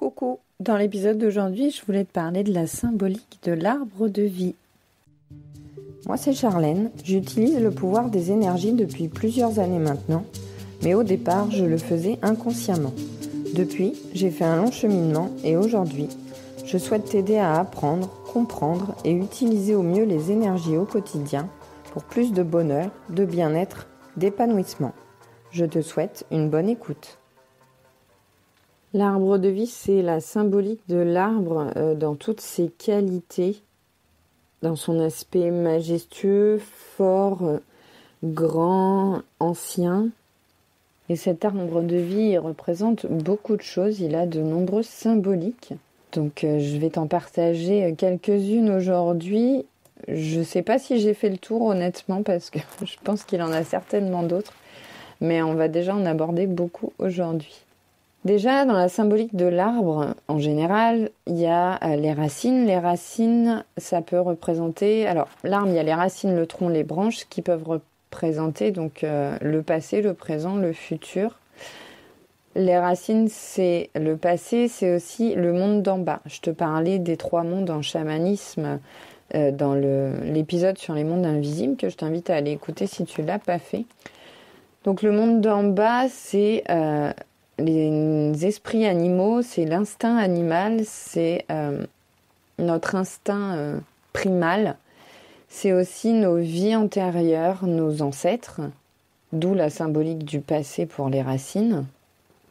Coucou, dans l'épisode d'aujourd'hui, je voulais te parler de la symbolique de l'arbre de vie. Moi, c'est Charlène, j'utilise le pouvoir des énergies depuis plusieurs années maintenant, mais au départ, je le faisais inconsciemment. Depuis, j'ai fait un long cheminement et aujourd'hui, je souhaite t'aider à apprendre, comprendre et utiliser au mieux les énergies au quotidien pour plus de bonheur, de bien-être, d'épanouissement. Je te souhaite une bonne écoute. L'arbre de vie, c'est la symbolique de l'arbre dans toutes ses qualités, dans son aspect majestueux, fort, grand, ancien. Et cet arbre de vie il représente beaucoup de choses, il a de nombreuses symboliques. Donc je vais t'en partager quelques-unes aujourd'hui. Je ne sais pas si j'ai fait le tour honnêtement parce que je pense qu'il en a certainement d'autres. Mais on va déjà en aborder beaucoup aujourd'hui. Déjà, dans la symbolique de l'arbre, en général, il y a les racines. Les racines, ça peut représenter... Alors, l'arbre, il y a les racines, le tronc, les branches qui peuvent représenter donc le passé, le présent, le futur. Les racines, c'est le passé, c'est aussi le monde d'en bas. Je te parlais des 3 mondes en chamanisme dans l'épisode sur les mondes invisibles que je t'invite à aller écouter si tu ne l'as pas fait. Donc, le monde d'en bas, c'est... les esprits animaux, c'est l'instinct animal, c'est notre instinct primal. C'est aussi nos vies antérieures, nos ancêtres, d'où la symbolique du passé pour les racines.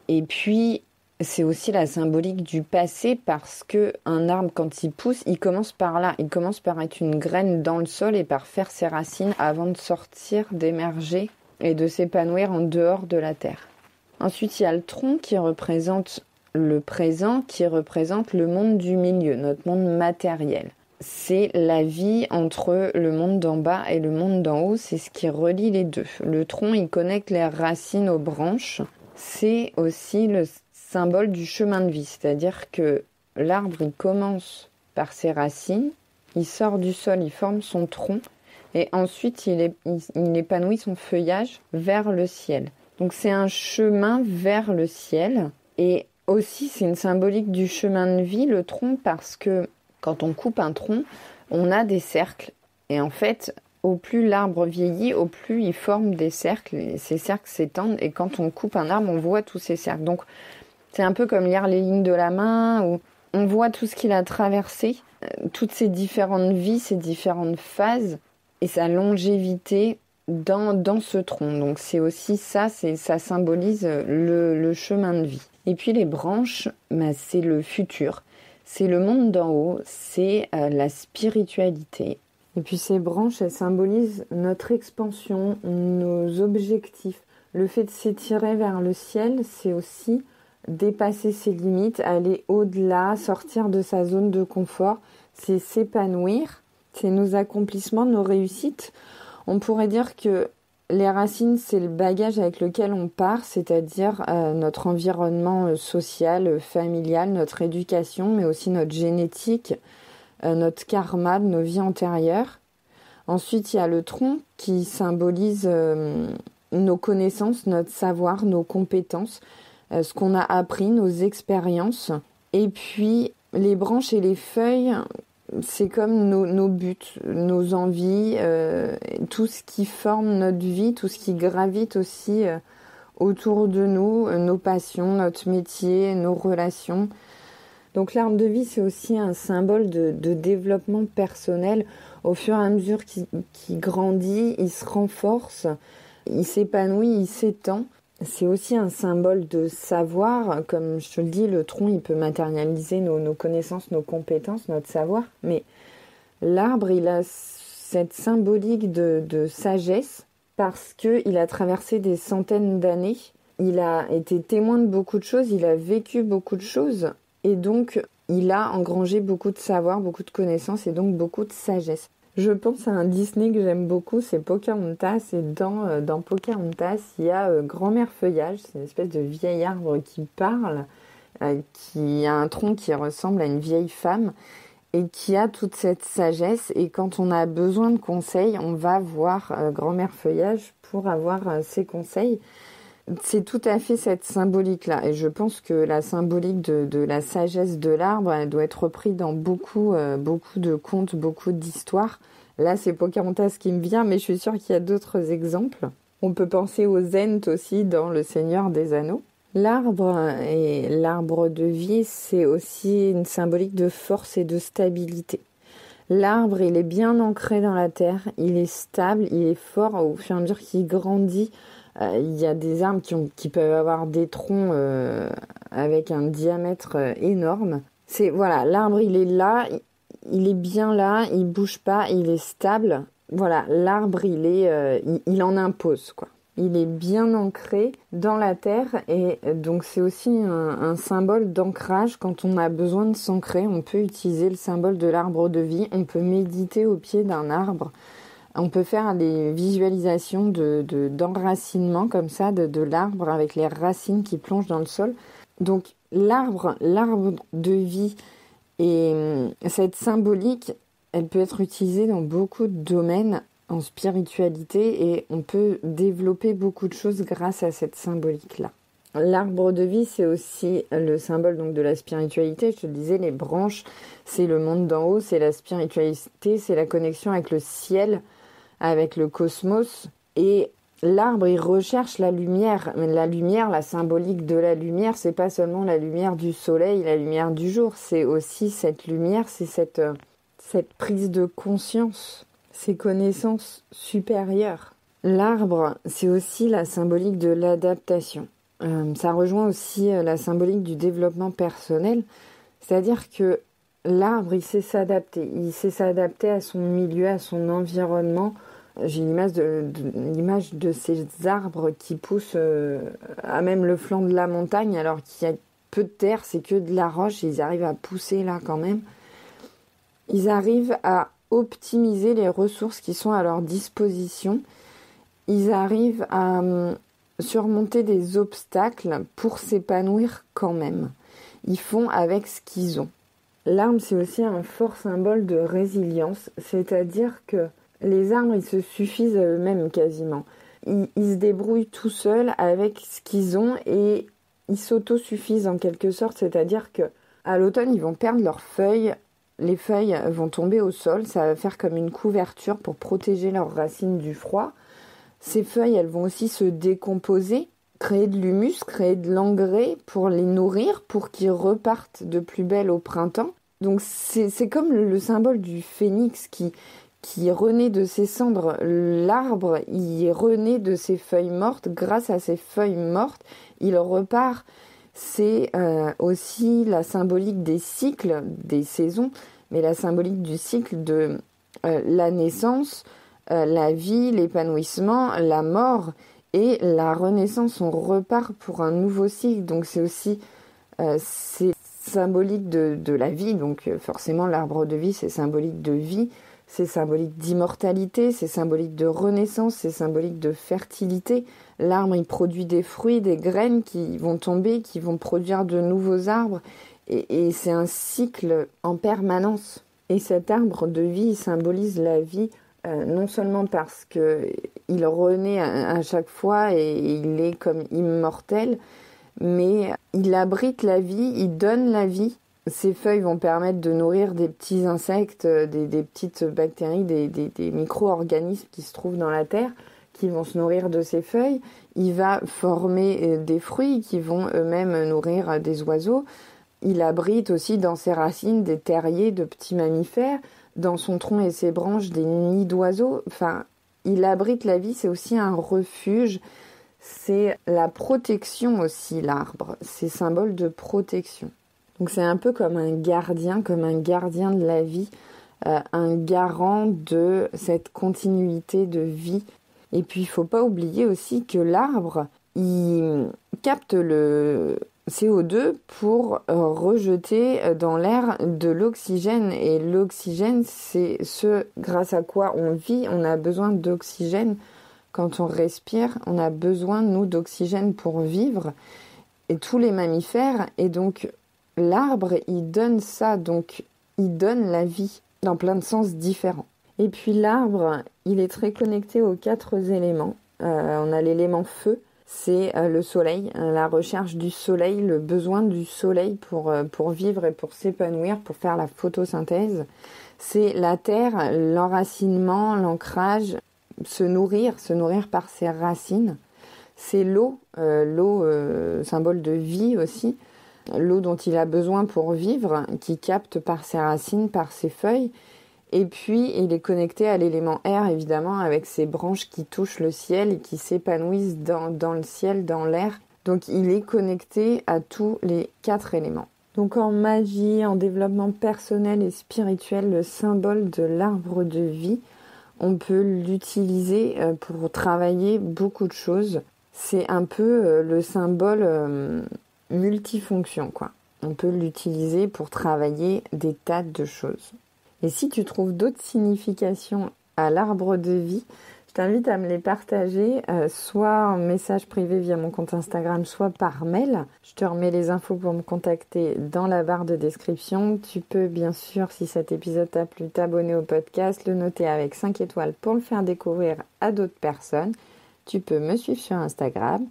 Et puis, c'est aussi la symbolique du passé parce qu'un arbre, quand il pousse, il commence par là. Il commence par être une graine dans le sol et par faire ses racines avant de sortir, d'émerger et de s'épanouir en dehors de la terre. Ensuite, il y a le tronc qui représente le présent, qui représente le monde du milieu, notre monde matériel. C'est la vie entre le monde d'en bas et le monde d'en haut, c'est ce qui relie les deux. Le tronc, il connecte les racines aux branches. C'est aussi le symbole du chemin de vie, c'est-à-dire que l'arbre, il commence par ses racines, il sort du sol, il forme son tronc, et ensuite, il épanouit son feuillage vers le ciel. Donc c'est un chemin vers le ciel et aussi c'est une symbolique du chemin de vie, le tronc, parce que quand on coupe un tronc, on a des cercles et en fait au plus l'arbre vieillit, au plus il forme des cercles et ces cercles s'étendent et quand on coupe un arbre, on voit tous ces cercles. Donc c'est un peu comme lire les lignes de la main où on voit tout ce qu'il a traversé, toutes ces différentes vies, ces différentes phases et sa longévité dans ce tronc. Donc c'est aussi ça, ça symbolise le chemin de vie. Et puis les branches, c'est le futur, c'est le monde d'en haut, c'est la spiritualité. Et puis ces branches, elles symbolisent notre expansion, nos objectifs. Le fait de s'étirer vers le ciel, c'est aussi dépasser ses limites, aller au-delà, sortir de sa zone de confort, c'est s'épanouir, c'est nos accomplissements, nos réussites. On pourrait dire que les racines, c'est le bagage avec lequel on part, c'est-à-dire notre environnement social, familial, notre éducation, mais aussi notre génétique, notre karma de nos vies antérieures. Ensuite, il y a le tronc qui symbolise nos connaissances, notre savoir, nos compétences, ce qu'on a appris, nos expériences. Et puis, les branches et les feuilles... c'est comme nos buts, nos envies, tout ce qui forme notre vie, tout ce qui gravite aussi autour de nous, nos passions, notre métier, nos relations. Donc l'arbre de vie, c'est aussi un symbole de développement personnel. Au fur et à mesure qu'il grandit, il se renforce, il s'épanouit, il s'étend. C'est aussi un symbole de savoir, comme je te le dis, le tronc il peut matérialiser nos connaissances, nos compétences, notre savoir, mais l'arbre il a cette symbolique de sagesse parce qu'il a traversé des centaines d'années, il a été témoin de beaucoup de choses, il a vécu beaucoup de choses et donc il a engrangé beaucoup de savoir, beaucoup de connaissances et donc beaucoup de sagesse. Je pense à un Disney que j'aime beaucoup, c'est Pocahontas. Et dans Pocahontas, il y a Grand-mère Feuillage, c'est une espèce de vieil arbre qui parle, qui a un tronc qui ressemble à une vieille femme et qui a toute cette sagesse. Et quand on a besoin de conseils, on va voir Grand-mère Feuillage pour avoir ses conseils. C'est tout à fait cette symbolique-là. Et je pense que la symbolique de la sagesse de l'arbre, elle doit être reprise dans beaucoup de contes, beaucoup d'histoires. Là, c'est Pocahontas qui me vient, mais je suis sûre qu'il y a d'autres exemples. On peut penser aux Ents aussi dans Le Seigneur des Anneaux. L'arbre et l'arbre de vie, c'est aussi une symbolique de force et de stabilité. L'arbre, il est bien ancré dans la terre, il est stable, il est fort au fur et à mesure qu'il grandit. Il y a des arbres qui peuvent avoir des troncs avec un diamètre énorme. Voilà, l'arbre, il est là, il est bien là, il bouge pas, il est stable. Voilà, l'arbre, il en impose, quoi. Il est bien ancré dans la terre et donc c'est aussi un symbole d'ancrage. Quand on a besoin de s'ancrer, on peut utiliser le symbole de l'arbre de vie. On peut méditer au pied d'un arbre. On peut faire des visualisations d'enracinement comme ça de l'arbre avec les racines qui plongent dans le sol. Donc l'arbre de vie et cette symbolique, elle peut être utilisée dans beaucoup de domaines en spiritualité et on peut développer beaucoup de choses grâce à cette symbolique-là. L'arbre de vie, c'est aussi le symbole donc de la spiritualité. Je te le disais, les branches, c'est le monde d'en haut, c'est la spiritualité, c'est la connexion avec le ciel, avec le cosmos. Et l'arbre, il recherche la lumière. Mais la lumière, la symbolique de la lumière, c'est pas seulement la lumière du soleil, la lumière du jour. C'est aussi cette lumière, c'est cette prise de conscience, ces connaissances supérieures. L'arbre, c'est aussi la symbolique de l'adaptation. Ça rejoint aussi la symbolique du développement personnel. C'est-à-dire que l'arbre, il sait s'adapter. Il sait s'adapter à son milieu, à son environnement. J'ai l'image de ces arbres qui poussent à même le flanc de la montagne, alors qu'il y a peu de terre, c'est que de la roche, et ils arrivent à pousser là quand même. Ils arrivent à optimiser les ressources qui sont à leur disposition. Ils arrivent à surmonter des obstacles pour s'épanouir quand même. Ils font avec ce qu'ils ont. L'arbre, c'est aussi un fort symbole de résilience, c'est-à-dire que les arbres, ils se suffisent à eux-mêmes quasiment. Ils se débrouillent tout seuls avec ce qu'ils ont et ils s'autosuffisent en quelque sorte, c'est-à-dire que à l'automne, ils vont perdre leurs feuilles. Les feuilles vont tomber au sol, ça va faire comme une couverture pour protéger leurs racines du froid. Ces feuilles, elles vont aussi se décomposer, créer de l'humus, créer de l'engrais pour les nourrir, pour qu'ils repartent de plus belle au printemps. Donc c'est comme le symbole du phénix qui renaît de ses cendres. L'arbre, il renaît de ses feuilles mortes. Grâce à ces feuilles mortes, il repart. C'est aussi la symbolique des cycles, des saisons, mais la symbolique du cycle de la naissance, la vie, l'épanouissement, la mort et la renaissance. On repart pour un nouveau cycle. Donc c'est aussi c'est symbolique de la vie. Donc forcément l'arbre de vie, c'est symbolique de vie, c'est symbolique d'immortalité, c'est symbolique de renaissance, c'est symbolique de fertilité. L'arbre, il produit des fruits, des graines qui vont tomber, qui vont produire de nouveaux arbres. Et c'est un cycle en permanence. Et cet arbre de vie, il symbolise la vie, non seulement parce qu'il renaît à chaque fois et il est comme immortel, mais il abrite la vie, il donne la vie. Ces feuilles vont permettre de nourrir des petits insectes, des petites bactéries, des micro-organismes qui se trouvent dans la terre, qui vont se nourrir de ces feuilles. Il va former des fruits qui vont eux-mêmes nourrir des oiseaux. Il abrite aussi dans ses racines des terriers de petits mammifères, dans son tronc et ses branches des nids d'oiseaux. Enfin, il abrite la vie, c'est aussi un refuge. C'est la protection aussi, l'arbre. C'est symbole de protection. Donc c'est un peu comme un gardien de la vie, un garant de cette continuité de vie. Et puis il ne faut pas oublier aussi que l'arbre, il capte le CO2 pour rejeter dans l'air de l'oxygène. Et l'oxygène, c'est ce grâce à quoi on vit. On a besoin d'oxygène quand on respire. On a besoin, nous, d'oxygène pour vivre. Et tous les mammifères. Et donc l'arbre, il donne ça. Donc il donne la vie dans plein de sens différents. Et puis l'arbre, il est très connecté aux 4 éléments. On a l'élément feu, c'est le soleil, la recherche du soleil, le besoin du soleil pour vivre et pour s'épanouir, pour faire la photosynthèse. C'est la terre, l'enracinement, l'ancrage, se nourrir par ses racines. C'est l'eau, symbole de vie aussi, l'eau dont il a besoin pour vivre, qui capte par ses racines, par ses feuilles. Et puis, il est connecté à l'élément air, évidemment, avec ses branches qui touchent le ciel et qui s'épanouissent dans le ciel, dans l'air. Donc, il est connecté à tous les 4 éléments. Donc, en magie, en développement personnel et spirituel, le symbole de l'arbre de vie, on peut l'utiliser pour travailler beaucoup de choses. C'est un peu le symbole multifonction, quoi. On peut l'utiliser pour travailler des tas de choses. Et si tu trouves d'autres significations à l'arbre de vie, je t'invite à me les partager, soit en message privé via mon compte Instagram, soit par mail. Je te remets les infos pour me contacter dans la barre de description. Tu peux bien sûr, si cet épisode t'a plu, t'abonner au podcast, le noter avec 5 étoiles pour le faire découvrir à d'autres personnes. Tu peux me suivre sur Instagram.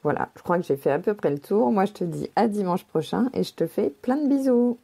Voilà, je crois que j'ai fait à peu près le tour. Moi, je te dis à dimanche prochain et je te fais plein de bisous.